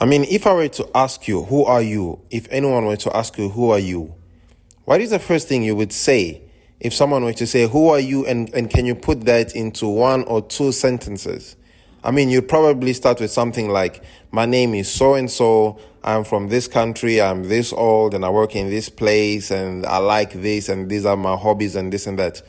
I mean, if I were to ask you, who are you? If anyone were to ask you, who are you? What is the first thing you would say if someone were to say, who are you? And can you put that into one or two sentences? I mean, you'd probably start with something like, my name is so and so, I'm from this country, I'm this old, and I work in this place, and I like this, and these are my hobbies, and this and that.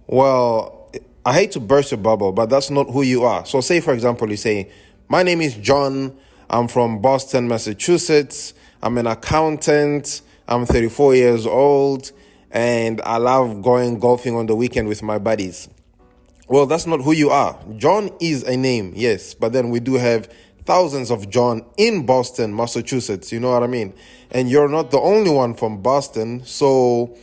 Well, I hate to burst your bubble, but that's not who you are. So say, for example, you say, my name is John, I'm from Boston, Massachusetts, I'm an accountant, I'm 34 years old, and I love going golfing on the weekend with my buddies. Well, that's not who you are. John is a name, yes, but then we do have thousands of John in Boston, Massachusetts, you know what I mean? And you're not the only one from Boston, so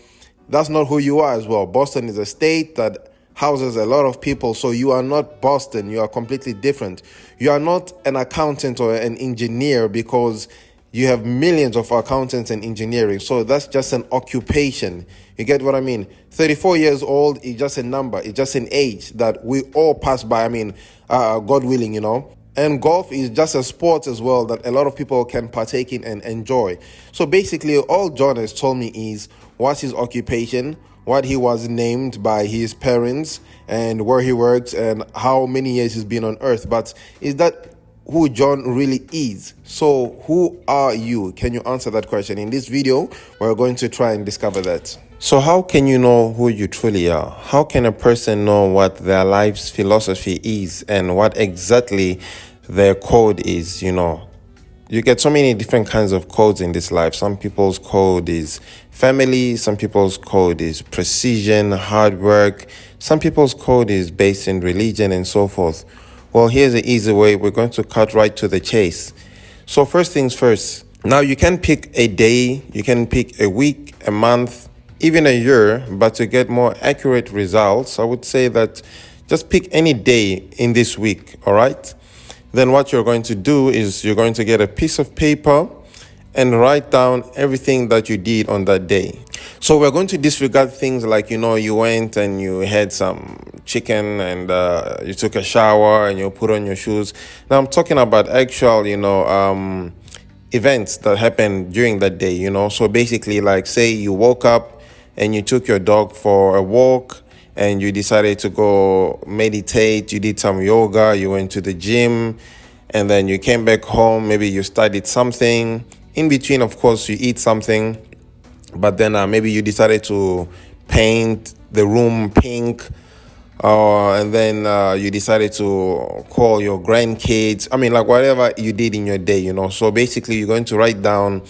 that's not who you are as well. Boston is a state that houses a lot of people, so you are not Boston, you are completely different. You are not an accountant or an engineer because you have millions of accountants and engineering, so that's just an occupation. You get what I mean? 34 years old is just a number. It's just an age that we all pass by. I mean, God willing, you know. And golf is just a sport as well that a lot of people can partake in and enjoy. So basically, all John has told me is what's his occupation, what he was named by his parents, and where he works, and how many years he's been on earth. But is that who John really is? So who are you? Can you answer that question? In this video, we're going to try and discover that. So how can you know who you truly are? How can a person know what their life's philosophy is and what exactly their code is? You know, you get so many different kinds of codes in this life. Some people's code is family, some people's code is precision, hard work, some people's code is based in religion and so forth. Well, here's the easy way. We're going to cut right to the chase. So first things first. Now you can pick a day, you can pick a week, a month, even a year, but to get more accurate results, I would say that just pick any day in this week, all right? Then what you're going to do is you're going to get a piece of paper and write down everything that you did on that day. So we're going to disregard things like, you know, you went and you had some chicken and you took a shower and you put on your shoes. Now I'm talking about actual, events that happened during that day, you know. So basically, like, say you woke up and you took your dog for a walk and you decided to go meditate, you did some yoga, you went to the gym, and then you came back home, maybe you studied something. In between, of course, you eat something, but then maybe you decided to paint the room pink, and then you decided to call your grandkids. I mean, like whatever you did in your day, you know. So basically, you're going to write down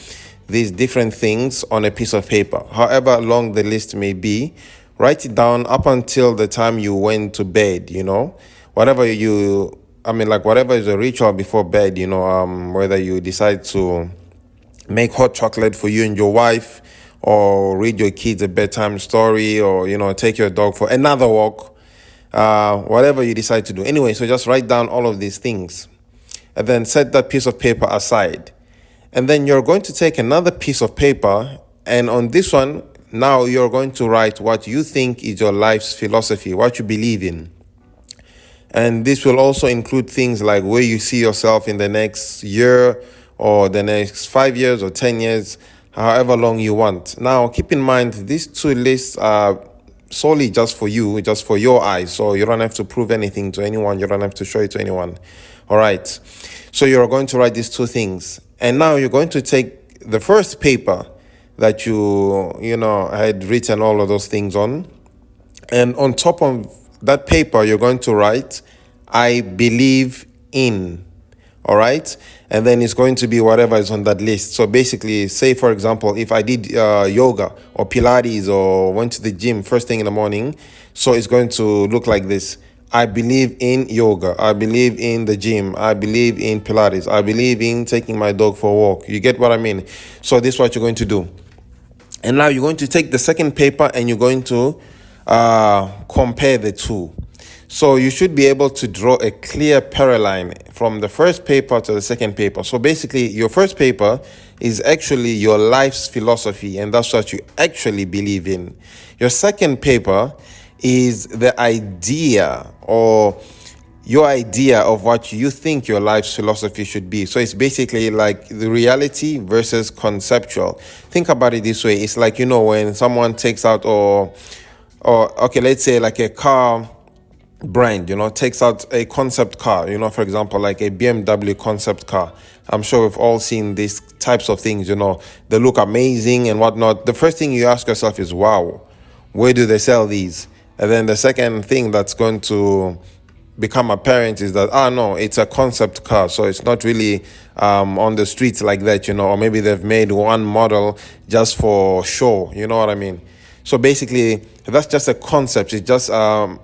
these different things on a piece of paper. However long the list may be, write it down up until the time you went to bed, you know. Whatever is a ritual before bed, you know, whether you decide to make hot chocolate for you and your wife, or read your kids a bedtime story, or, you know, take your dog for another walk, whatever you decide to do. Anyway, so just write down all of these things and then set that piece of paper aside. And then you're going to take another piece of paper, and on this one, now you're going to write what you think is your life's philosophy, what you believe in. And this will also include things like where you see yourself in the next year or the next 5 years or 10 years, however long you want. Now, keep in mind, these two lists are solely just for you, just for your eyes. So you don't have to prove anything to anyone. You don't have to show it to anyone. All right. So you're going to write these two things. And now you're going to take the first paper that you had written all of those things on. And on top of that paper, you're going to write, I believe in. All right. And then it's going to be whatever is on that list. So basically, say, for example, if I did yoga or Pilates or went to the gym first thing in the morning, so it's going to look like this. I believe in yoga. I believe in the gym. I believe in Pilates. I believe in taking my dog for a walk. You get what I mean? So this is what you're going to do. And now you're going to take the second paper and you're going to compare the two. So you should be able to draw a clear parallel from the first paper to the second paper. So basically, your first paper is actually your life's philosophy, and that's what you actually believe in. Your second paper is the idea or your idea of what you think your life's philosophy should be. So it's basically like the reality versus conceptual. Think about it this way. It's like, when someone takes out or okay, let's say like a car brand, takes out a concept car, for example, like a BMW concept car. I'm sure we've all seen these types of things, they look amazing and whatnot. The first thing you ask yourself is, wow, where do they sell these? And then the second thing that's going to become apparent is that, no, it's a concept car, so it's not really on the streets like that, or maybe they've made one model just for show, you know what I mean? So basically, that's just a concept. It's just a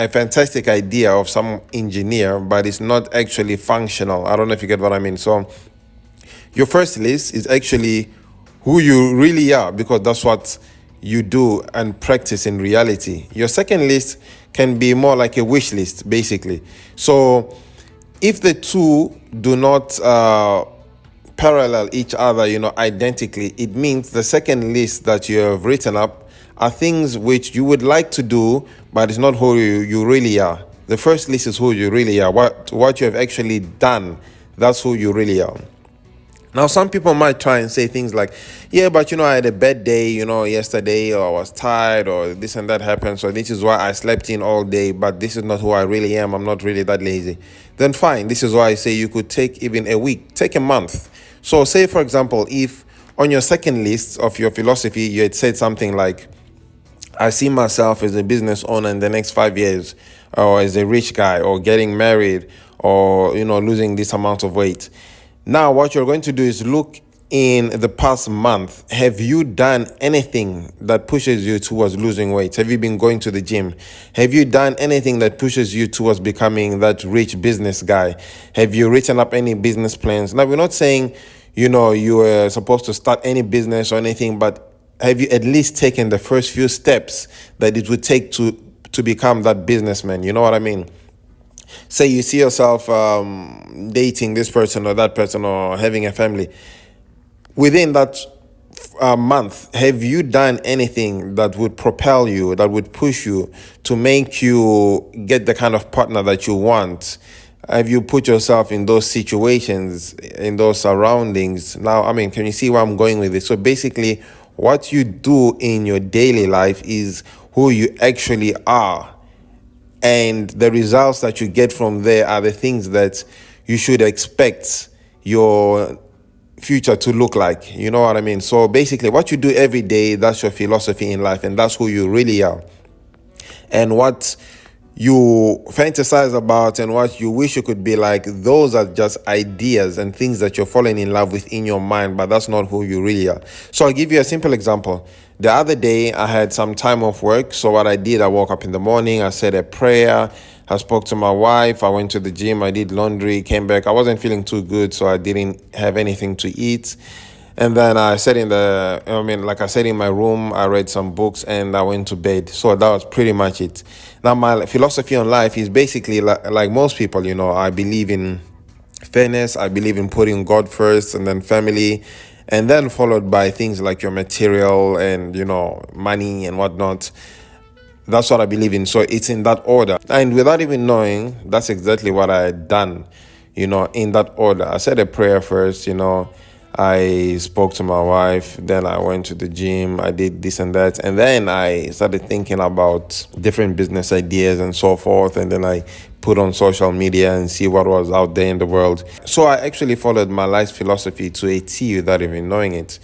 fantastic idea of some engineer, but it's not actually functional. I don't know if you get what I mean. So your first list is actually who you really are, because that's what you do and practice in reality. Your second list can be more like a wish list, basically. So if the two do not parallel each other, identically, it means the second list that you have written up are things which you would like to do, but it's not who you really are. The first list is who you really are. What you have actually done, that's who you really are. Now, some people might try and say things like, yeah, but I had a bad day, yesterday, or I was tired, or this and that happened, so this is why I slept in all day, but this is not who I really am. I'm not really that lazy. Then fine, this is why I say you could take even a week, take a month. So say, for example, if on your second list of your philosophy, you had said something like, I see myself as a business owner in the next 5 years, or as a rich guy, or getting married, or, losing this amount of weight. Now, what you're going to do is look in the past month. Have you done anything that pushes you towards losing weight? Have you been going to the gym? Have you done anything that pushes you towards becoming that rich business guy? Have you written up any business plans? Now, we're not saying, you were supposed to start any business or anything, but have you at least taken the first few steps that it would take to become that businessman? You know what I mean? Say you see yourself dating this person or that person, or having a family. Within that month, have you done anything that would propel you, that would push you to make you get the kind of partner that you want? Have you put yourself in those situations, in those surroundings? Now, can you see where I'm going with this? So basically, what you do in your daily life is who you actually are. And the results that you get from there are the things that you should expect your future to look like. You know what I mean? So basically, what you do every day, that's your philosophy in life, and that's who you really are. And what you fantasize about and what you wish you could be like, those are just ideas and things that you're falling in love with in your mind, but that's not who you really are. So I'll give you a simple example. The other day, I had some time off work. So what I did, I woke up in the morning, I said a prayer, I spoke to my wife, I went to the gym, I did laundry, came back. I wasn't feeling too good, so I didn't have anything to eat. And then I sat in my room, I read some books, and I went to bed. So that was pretty much it. Now, my philosophy on life is basically like most people, I believe in fairness. I believe in putting God first, and then family, and then followed by things like your material and, money and whatnot. That's what I believe in. So it's in that order. And without even knowing, that's exactly what I had done, in that order. I said a prayer first, I spoke to my wife, then I went to the gym, I did this and that, and then I started thinking about different business ideas and so forth, and then I put on social media and see what was out there in the world. So I actually followed my life philosophy to a T without even knowing it.